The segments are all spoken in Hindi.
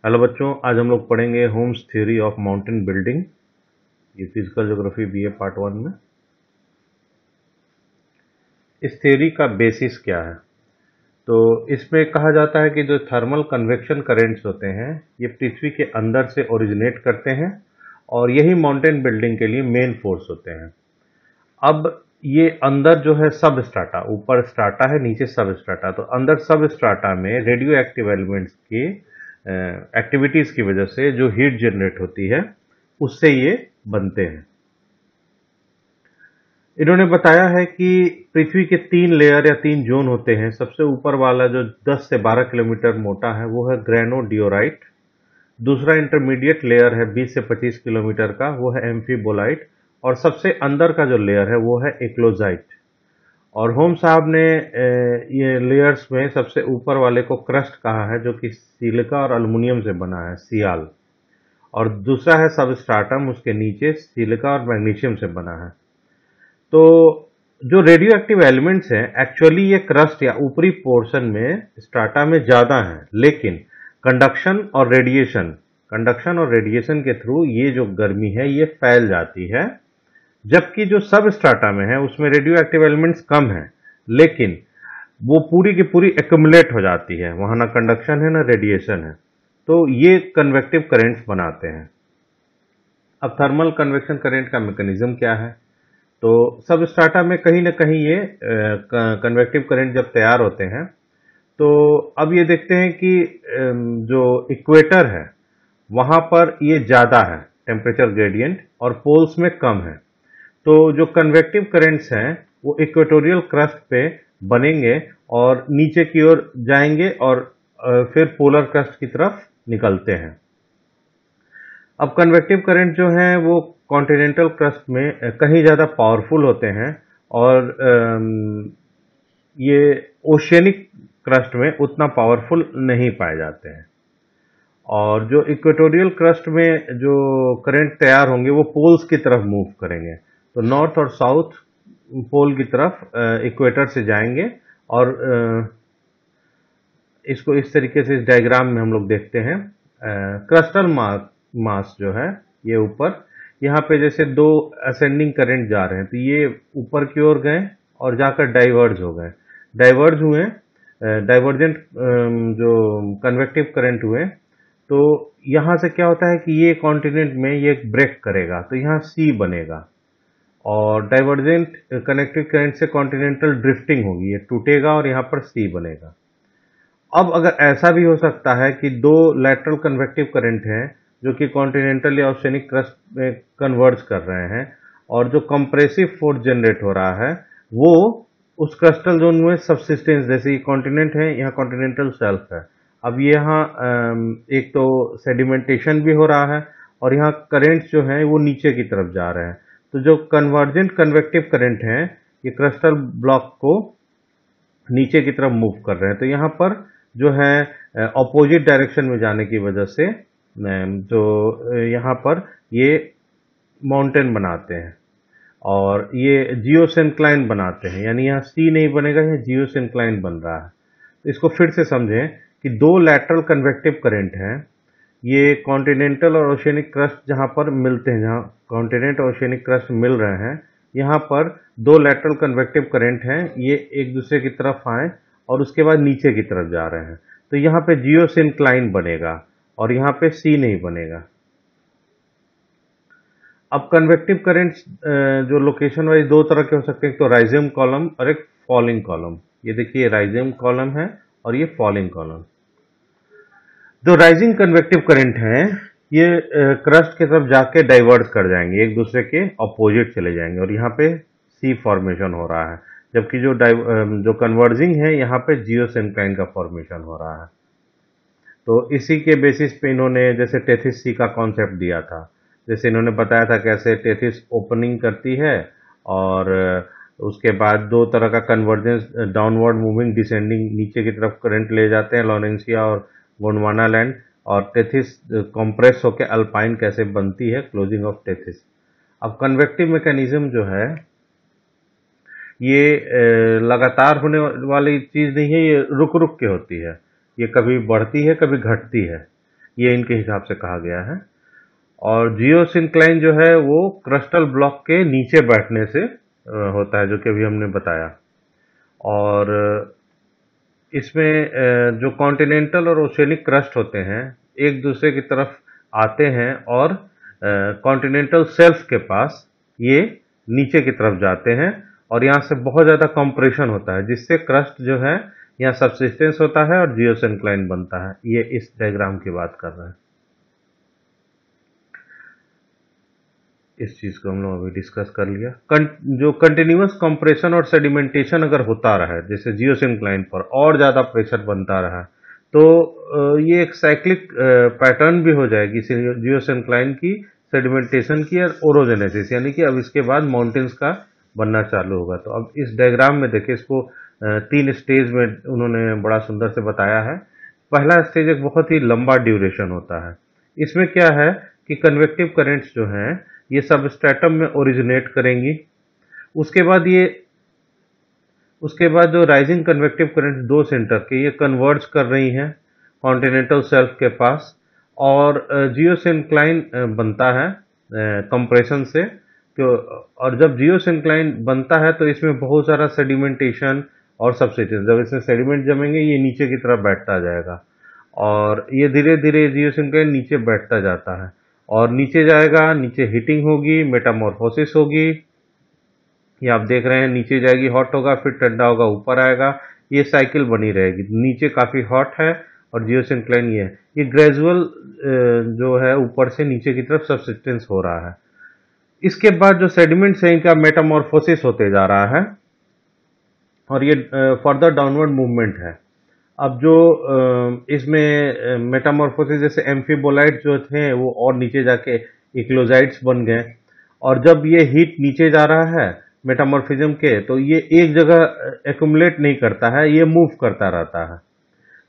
हेलो बच्चों, आज हम लोग पढ़ेंगे Holmes theory of mountain building. ये फिजिकल ज्योग्राफी बीए पार्ट 1 में। इस थ्योरी का बेसिस क्या है? तो इसमें कहा जाता है कि जो थर्मल कन्वेक्शन करेंट्स होते हैं ये पृथ्वी के अंदर से ओरिजिनेट करते हैं और यही माउंटेन बिल्डिंग के लिए मेन फोर्स होते हैं। अब ये अंदर जो है सब स्ट्राटा, ऊपर स्ट्राटा है, नीचे सब स्ट्राटा। तो अंदर सब स्ट्राटा में रेडियो एक्टिव एलिमेंट्स की एक्टिविटीज की वजह से जो हीट जनरेट होती है उससे ये बनते हैं। इन्होंने बताया है कि पृथ्वी के 3 लेयर या 3 जोन होते हैं। सबसे ऊपर वाला जो 10 से 12 किलोमीटर मोटा है वो है ग्रेनोडियोराइट। दूसरा इंटरमीडिएट लेयर है 20 से 25 किलोमीटर का, वो है एम्फीबोलाइट। और सबसे अंदर का जो लेयर है वो है एक्लोजाइट। और होम साहब ने ये लेयर्स में सबसे ऊपर वाले को क्रस्ट कहा है, जो कि सिलिका और एल्युमिनियम से बना है, सियाल। और दूसरा है सबस्ट्राटम, उसके नीचे सिलिका और मैग्नीशियम से बना है। तो जो रेडियो एक्टिव एलिमेंट्स हैं एक्चुअली ये क्रस्ट या ऊपरी पोर्शन में स्ट्राटा में ज्यादा हैं, लेकिन कंडक्शन और रेडिएशन के थ्रू ये जो गर्मी है ये फैल जाती है। जबकि जो सब स्ट्राटा में है उसमें रेडियो एक्टिव एलिमेंट्स कम है, लेकिन वो पूरी की पूरी एक्युमुलेट हो जाती है, वहां ना कंडक्शन है ना रेडिएशन है। तो ये कन्वेक्टिव करेंट्स बनाते हैं। अब थर्मल कन्वेक्शन करेंट का मैकेनिज्म क्या है? तो सब स्ट्राटा में कहीं ना कहीं ये कन्वेक्टिव करंट जब तैयार होते हैं, तो अब ये देखते हैं कि जो इक्वेटर है वहां पर ये ज्यादा है टेम्परेचर ग्रेडियंट और पोल्स में कम है। तो जो कन्वेक्टिव करंट्स हैं वो इक्वेटोरियल क्रस्ट पे बनेंगे और नीचे की ओर जाएंगे और फिर पोलर क्रस्ट की तरफ निकलते हैं। अब कन्वेक्टिव करंट जो है वो कॉन्टिनेंटल क्रस्ट में कहीं ज़्यादा पावरफुल होते हैं और ये ओशियनिक क्रस्ट में उतना पावरफुल नहीं पाए जाते हैं। और जो इक्वेटोरियल क्रस्ट में जो करंट तैयार होंगे वो पोल्स की तरफ मूव करेंगे। तो नॉर्थ और साउथ पोल की तरफ इक्वेटर से जाएंगे। और इसको इस तरीके से इस डायग्राम में हम लोग देखते हैं। क्रस्टल मास जो है ये ऊपर, यहाँ पे जैसे दो असेंडिंग करंट जा रहे हैं, तो ये ऊपर की ओर गए और जाकर डाइवर्ज हो गए, डाइवर्ज हुए, डाइवर्जेंट जो कन्वेक्टिव करंट हुए। तो यहाँ से क्या होता है कि ये कॉन्टिनेंट में ये ब्रेक करेगा, तो यहाँ सी बनेगा। और डाइवर्जेंट कनेक्टिव करंट से कॉन्टिनेंटल ड्रिफ्टिंग होगी, ये टूटेगा और यहाँ पर सी बनेगा। अब अगर ऐसा भी हो सकता है कि दो लैटरल कन्वेक्टिव करंट हैं जो कि कॉन्टिनेंटल या ओशियनिक क्रस्ट में कन्वर्ज कर रहे हैं, और जो कंप्रेसिव फोर्स जनरेट हो रहा है वो उस क्रस्टल जोन में सबसिस्टेंस, जैसे कॉन्टिनेंट है, यहाँ कॉन्टिनेंटल शेल्फ है। अब यहाँ एक तो सेडिमेंटेशन भी हो रहा है और यहाँ करेंट्स जो हैं वो नीचे की तरफ जा रहे हैं। तो जो कन्वर्जेंट कन्वेक्टिव करंट हैं ये क्रस्टल ब्लॉक को नीचे की तरफ मूव कर रहे हैं। तो यहाँ पर जो है ऑपोजिट डायरेक्शन में जाने की वजह से जो यहाँ पर ये माउंटेन बनाते हैं और ये जियोसिंक्लाइन बनाते हैं, यानी यहाँ सी नहीं बनेगा, यहाँ जियोसिंक्लाइन बन रहा है। तो इसको फिर से समझें कि दो लैटरल कन्वेक्टिव करंट हैं, ये कॉन्टिनेंटल और ओशियनिक क्रस्ट जहाँ पर मिलते हैं, जहाँ कॉन्टिनेंट और ओशियनिक क्रस्ट मिल रहे हैं, यहाँ पर दो लैटरल कन्वेक्टिव करंट हैं, ये एक दूसरे की तरफ आए और उसके बाद नीचे की तरफ जा रहे हैं। तो यहाँ पे जियोसिंक्लाइन बनेगा और यहाँ पे सी नहीं बनेगा। अब कन्वेक्टिव करंट्स जो लोकेशन वाइज दो तरह के हो सकते हैं, एक तो राइजियम कॉलम और एक फॉलिंग कॉलम। ये देखिए राइजियम कॉलम है और ये फॉलिंग कॉलम। जो राइजिंग कन्वेक्टिव करंट हैं ये क्रस्ट की तरफ जाके डाइवर्ट कर जाएंगे, एक दूसरे के अपोजिट चले जाएंगे और यहाँ पे सी फॉर्मेशन हो रहा है। जबकि जो कन्वर्जिंग है यहाँ पे जियोसिंक्लाइन का फॉर्मेशन हो रहा है। तो इसी के बेसिस पे इन्होंने जैसे टेथिस सी का कॉन्सेप्ट दिया था, जैसे इन्होंने बताया था कैसे टेथिस ओपनिंग करती है और उसके बाद दो तरह का कन्वर्जेंस, डाउनवर्ड मूविंग, डिसेंडिंग, नीचे की तरफ करंट ले जाते हैं, लॉरेंसिया और गोंडवाना लैंड। और टेथिस कंप्रेस होकर अल्पाइन कैसे बनती है, क्लोजिंग ऑफ टेथिस। अब कन्वेक्टिव मैकेनिज्म जो है ये लगातार होने वाली चीज नहीं है, ये रुक रुक के होती है, ये कभी बढ़ती है कभी घटती है। ये इनके हिसाब से कहा गया है। और जियोसिंक्लाइन जो है वो क्रस्टल ब्लॉक के नीचे बैठने से होता है, जो कि अभी हमने बताया। और इसमें जो कॉन्टिनेंटल और ओशियनिक क्रस्ट होते हैं एक दूसरे की तरफ आते हैं और कॉन्टिनेंटल शेल्फ के पास ये नीचे की तरफ जाते हैं और यहाँ से बहुत ज़्यादा कंप्रेशन होता है, जिससे क्रस्ट जो है यहाँ सबसिस्टेंस होता है और जियोसिंक्लाइन बनता है। ये इस डायग्राम की बात कर रहे हैं। इस चीज को हम लोग अभी डिस्कस कर लिया। जो कंटिन्यूअस कंप्रेशन और सेडिमेंटेशन अगर होता रहा है, जैसे जियोसिंक्लाइन पर और ज्यादा प्रेशर बनता रहा, तो ये एक साइक्लिक पैटर्न भी हो जाएगी जियोसिंक्लाइन की, सेडिमेंटेशन की और ओरोजेनेसिस, यानी कि अब इसके बाद माउंटेन्स का बनना चालू होगा। तो अब इस डायग्राम में देखिए, इसको 3 स्टेज में उन्होंने बड़ा सुंदर से बताया है। पहला स्टेज एक बहुत ही लंबा ड्यूरेशन होता है। इसमें क्या है कि कन्वेक्टिव करेंट्स जो हैं ये सबस्ट्रेटम में ओरिजिनेट करेंगी। उसके बाद जो राइजिंग कन्वेक्टिव करंट दो सेंटर के ये कन्वर्ज कर रही हैं कॉन्टिनेंटल शेल्फ के पास, और जियोसिंक्लाइन बनता है कंप्रेशन से। तो और जब जियोसिंक्लाइन बनता है तो इसमें बहुत सारा सेडिमेंटेशन और सबसिस्टेंस, जब इसमें सेडिमेंट जमेंगे ये नीचे की तरफ बैठता जाएगा और ये धीरे धीरे जियोसिंक्लाइन नीचे बैठता जाता है और नीचे जाएगा, नीचे हीटिंग होगी, मेटामॉर्फोसिस होगी। ये आप देख रहे हैं, नीचे जाएगी, हॉट होगा, फिर ठंडा होगा, ऊपर आएगा, ये साइकिल बनी रहेगी। नीचे काफी हॉट है और जियोसिंक्लाइन ये ग्रेजुअल जो है ऊपर से नीचे की तरफ सबसिस्टेंस हो रहा है। इसके बाद जो सेडिमेंट्स है इनका मेटामॉर्फोसिस होते जा रहा है और ये फर्दर डाउनवर्ड मूवमेंट है। अब जो इसमें मेटामॉर्फोसिस, जैसे एम्फीबोलाइट जो थे वो और नीचे जाके इक्लोजाइट्स बन गए, और जब ये हीट नीचे जा रहा है मेटामॉर्फिज्म के, तो ये एक जगह एक्युमुलेट नहीं करता है, ये मूव करता रहता है।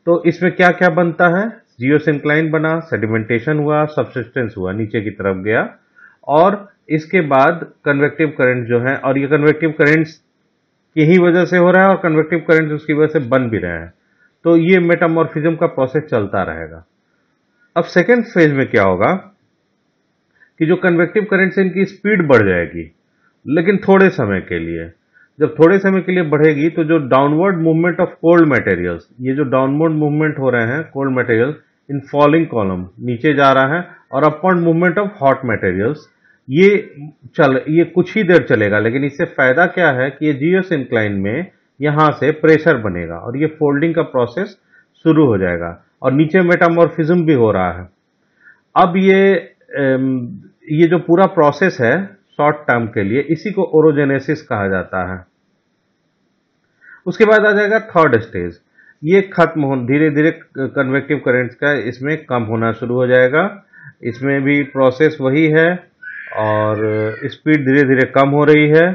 तो इसमें क्या क्या बनता है, जियोसिंक्लाइन बना, सेडिमेंटेशन हुआ, सबसिस्टेंस हुआ, नीचे की तरफ गया, और इसके बाद कन्वेक्टिव करंट जो है, और ये कन्वेक्टिव करंट्स की ही वजह से हो रहा है और कन्वेक्टिव करंट्स उसकी वजह से बन भी रहे हैं। तो ये मेटामॉर्फिज्म का प्रोसेस चलता रहेगा। अब सेकेंड फेज में क्या होगा कि जो कन्वेक्टिव करंट से इनकी स्पीड बढ़ जाएगी, लेकिन थोड़े समय के लिए। जब थोड़े समय के लिए बढ़ेगी तो जो downward movement of cold materials, ये जो डाउनवर्ड मूवमेंट हो रहे हैं cold material in falling column, नीचे जा रहा है, और upward movement of hot materials, ये कुछ ही देर चलेगा। लेकिन इससे फायदा क्या है कि ये जियोसिंक्लाइन में यहां से प्रेशर बनेगा और ये फोल्डिंग का प्रोसेस शुरू हो जाएगा और नीचे मेटामॉर्फिज्म भी हो रहा है। अब ये जो पूरा प्रोसेस है शॉर्ट टर्म के लिए, इसी को ओरोजेनेसिस कहा जाता है। उसके बाद आ जाएगा थर्ड स्टेज, ये खत्म हो, धीरे धीरे कन्वेक्टिव करंट्स का इसमें कम होना शुरू हो जाएगा। इसमें भी प्रोसेस वही है और स्पीड धीरे धीरे कम हो रही है,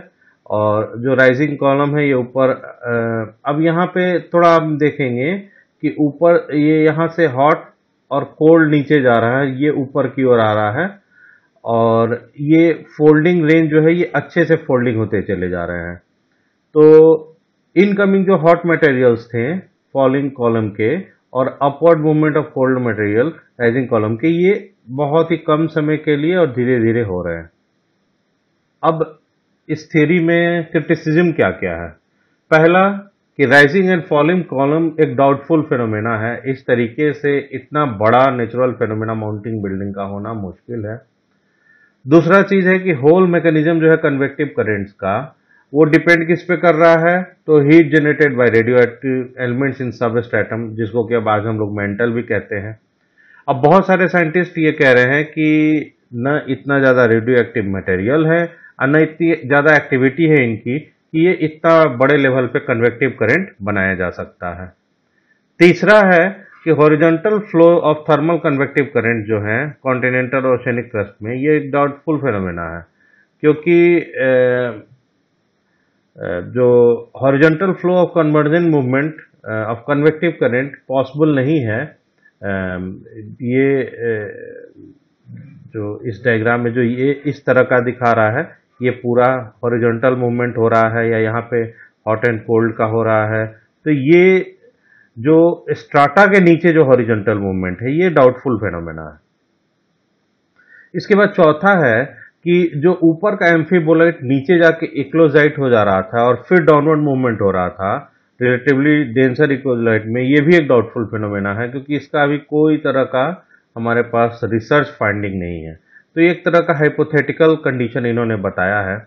और जो राइजिंग कॉलम है ये ऊपर, अब यहाँ पे थोड़ा हम देखेंगे कि ऊपर ये यहाँ से हॉट और कोल्ड नीचे जा रहा है, ये ऊपर की ओर आ रहा है, और ये फोल्डिंग रेंज जो है ये अच्छे से फोल्डिंग होते चले जा रहे हैं। तो इनकमिंग जो हॉट मटेरियल्स थे फॉलिंग कॉलम के और upward movement of cold material rising column के, ये बहुत ही कम समय के लिए और धीरे धीरे हो रहे हैं। अब इस थ्योरी में क्रिटिसिज्म क्या क्या है? पहला कि राइजिंग एंड फॉलिंग कॉलम एक डाउटफुल फेनोमेना है। इस तरीके से इतना बड़ा नेचुरल फेनोमेना माउंटिंग बिल्डिंग का होना मुश्किल है। दूसरा चीज है कि होल मैकेनिज्म जो है कन्वेक्टिव करेंट्स का, वो डिपेंड किस पे कर रहा है, तो heat generated by radio active elements in substratum, जिसको कि अब आज हम लोग मेंटल भी कहते हैं। अब बहुत सारे साइंटिस्ट ये कह रहे हैं कि न इतना ज्यादा रेडियो एक्टिव मटेरियल है और न इतनी ज्यादा एक्टिविटी है इनकी कि ये इतना बड़े लेवल पे कन्वेक्टिव करंट बनाया जा सकता है। तीसरा है कि horizontal flow of thermal convective current जो है कॉन्टिनेंटल और ओशियनिक क्रस्ट में, ये एक डाउटफुल फेनोमेना है, क्योंकि जो horizontal flow of conversion movement of convective current possible नहीं है। ये जो इस डायग्राम में जो ये इस तरह का दिखा रहा है, ये पूरा हॉरिजॉन्टल मूवमेंट हो रहा है या यहाँ पे हॉट एंड कोल्ड का हो रहा है, तो ये जो स्ट्राटा के नीचे जो हॉरिजॉन्टल मूवमेंट है ये डाउटफुल फेनोमेना है। इसके बाद चौथा है कि जो ऊपर का एम्फीबोलाइट नीचे जाके इक्लोजाइट हो जा रहा था और फिर डाउनवर्ड मूवमेंट हो रहा था रिलेटिवली डेंसर इक्लोजाइट में, ये भी एक डाउटफुल फिनोमेना है क्योंकि इसका अभी कोई तरह का हमारे पास रिसर्च फाइंडिंग नहीं है। तो एक तरह का हाइपोथेटिकल कंडीशन इन्होंने बताया है।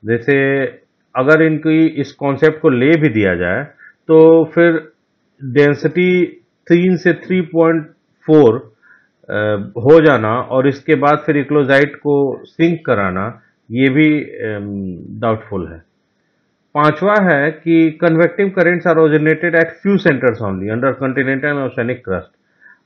जैसे अगर इनकी इस कॉन्सेप्ट को ले भी दिया जाए तो फिर डेंसिटी 3 से 3.4 हो जाना और इसके बाद फिर इक्लोजाइट को सिंक कराना, ये भी डाउटफुल है। पांचवा है कि convective currents are originated at few centres only under continental oceanic crust.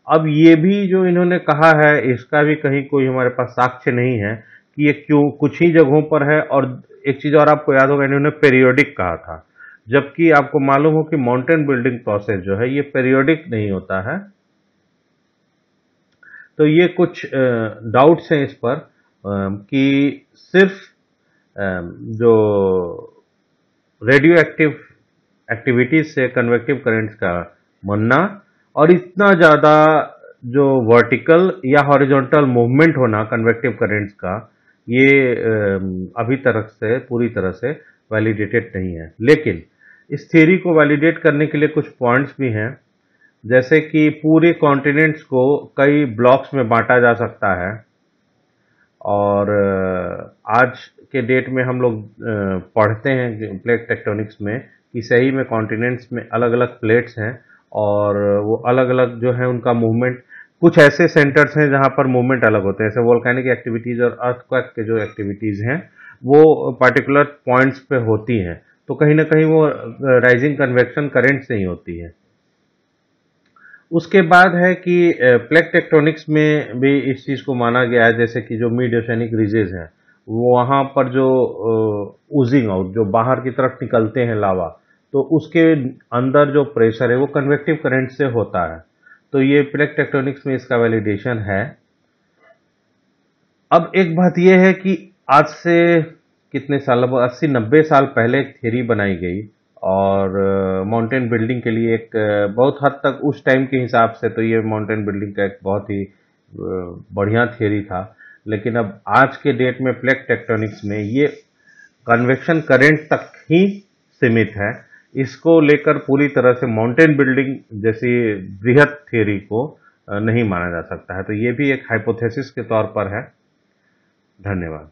अब ये भी जो इन्होंने कहा है इसका भी कहीं कोई हमारे पास साक्ष्य नहीं है कि ये क्यों कुछ ही जगहों पर है। और एक चीज और आपको याद होगा, इन्होंने पेरियोडिक कहा था, जबकि आपको मालूम हो कि माउंटेन बिल्डिंग प्रोसेस जो है ये पेरियोडिक नहीं होता है। तो ये कुछ डाउट्स हैं इस पर कि सिर्फ जो रेडियो एक्टिव एक्टिविटीज से कन्वेक्टिव करेंट्स का बनना और इतना ज़्यादा जो वर्टिकल या हॉरिजॉन्टल मूवमेंट होना कन्वेक्टिव करेंट्स का, ये अभी तक से पूरी तरह से वैलिडेटेड नहीं है। लेकिन इस थ्योरी को वैलिडेट करने के लिए कुछ पॉइंट्स भी हैं, जैसे कि पूरे कॉन्टिनेंट्स को कई ब्लॉक्स में बांटा जा सकता है और आज के डेट में हम लोग पढ़ते हैं प्लेट टेक्टोनिक्स में कि सही में कॉन्टिनेंट्स में अलग अलग प्लेट्स हैं और वो अलग अलग जो है उनका मूवमेंट, कुछ ऐसे सेंटर्स हैं जहां पर मूवमेंट अलग होते हैं, जैसे वोल्केनिक एक्टिविटीज और अर्थक्वेक के जो एक्टिविटीज हैं वो पर्टिकुलर पॉइंट्स पे होती हैं, तो कहीं ना कहीं वो राइजिंग कन्वेक्शन करंट से ही होती है। उसके बाद है कि प्लेट टेक्टोनिक्स में भी इस चीज़ को माना गया है, जैसे कि जो मिड ओशनिक रिजेस हैं वहाँ पर जो ऊजिंग आउट जो बाहर की तरफ निकलते हैं लावा, तो उसके अंदर जो प्रेशर है वो कन्वेक्टिव करंट से होता है। तो ये प्लेट टेक्टोनिक्स में इसका वैलिडेशन है। अब एक बात यह है कि आज से कितने साल, 80-90 साल पहले एक थ्योरी बनाई गई और माउंटेन बिल्डिंग के लिए एक बहुत हद तक उस टाइम के हिसाब से तो ये माउंटेन बिल्डिंग का एक बहुत ही बढ़िया थ्योरी था। लेकिन अब आज के डेट में प्लेट टेक्टोनिक्स में ये कन्वेक्शन करंट तक ही सीमित है। इसको लेकर पूरी तरह से माउंटेन बिल्डिंग जैसी बृहद थ्योरी को नहीं माना जा सकता है। तो ये भी एक हाइपोथेसिस के तौर पर है। धन्यवाद।